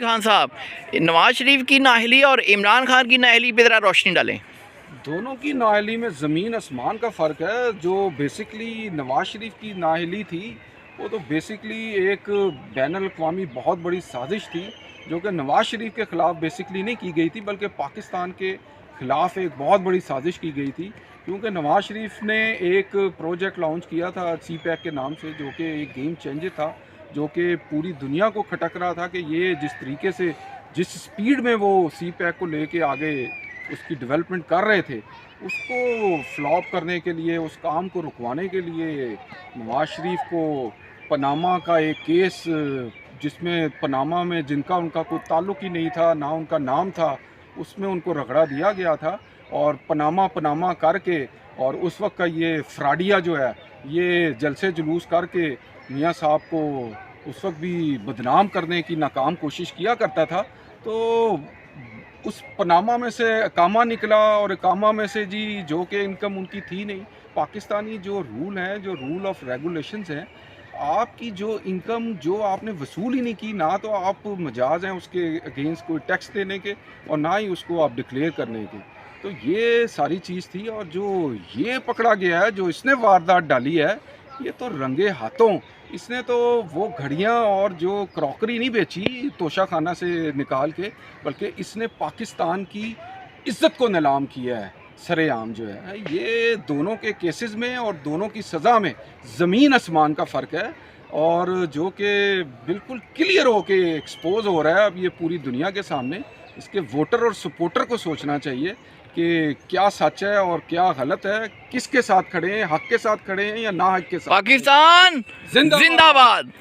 खान साहब, नवाज शरीफ की नाअहली और इमरान खान की नाअहली पे ज़रा रोशनी डालें। दोनों की नाअहली में ज़मीन आसमान का फ़र्क है। जो बेसिकली नवाज शरीफ की नाअहली थी वो तो बेसिकली एक बैनुल-अक़वामी बहुत बड़ी साजिश थी, जो कि नवाज शरीफ के ख़िलाफ़ बेसिकली नहीं की गई थी, बल्कि पाकिस्तान के ख़िलाफ़ एक बहुत बड़ी साजिश की गई थी। क्योंकि नवाज शरीफ ने एक प्रोजेक्ट लॉन्च किया था सी पैक के नाम से, जो कि एक गेम चेंजर था, जो कि पूरी दुनिया को खटक रहा था कि ये जिस तरीके से, जिस स्पीड में वो सी पैक को लेके आगे उसकी डेवलपमेंट कर रहे थे, उसको फ्लॉप करने के लिए, उस काम को रुकवाने के लिए नवाज शरीफ को पनामा का एक केस, जिसमें पनामा में जिनका उनका कोई ताल्लुक़ ही नहीं था, ना उनका नाम था, उसमें उनको रगड़ा दिया गया था। और पनामा करके और उस वक्त का ये फ्राडिया जो है, ये जलसे जुलूस करके मियाँ साहब को उस वक्त भी बदनाम करने की नाकाम कोशिश किया करता था। तो उस पनामा में से अकामा निकला, और अकामा में से जी जो कि इनकम उनकी थी नहीं। पाकिस्तानी जो रूल हैं, जो रूल ऑफ रेगुलेशंस हैं, आपकी जो इनकम जो आपने वसूल ही नहीं की, ना तो आप मजाज हैं उसके अगेंस्ट कोई टैक्स देने के, और ना ही उसको आप डिक्लेयर करने के। तो ये सारी चीज़ थी, और जो ये पकड़ा गया है, जो इसने वारदात डाली है, ये तो रंगे हाथों, इसने तो वो घड़ियाँ और जो क्रॉकरी नहीं बेची तोशा खाना से निकाल के, बल्कि इसने पाकिस्तान की इज़्ज़त को नीलाम किया है सरेआम जो है। ये दोनों के केसेस में और दोनों की सज़ा में ज़मीन आसमान का फ़र्क है, और जो कि बिल्कुल क्लियर हो के एक्सपोज हो रहा है अब ये पूरी दुनिया के सामने। इसके वोटर और सपोर्टर को सोचना चाहिए कि क्या सच है और क्या गलत है, किसके साथ खड़े हैं, हक के साथ खड़े हैं या ना हक के साथ। पाकिस्तान जिंदाबाद।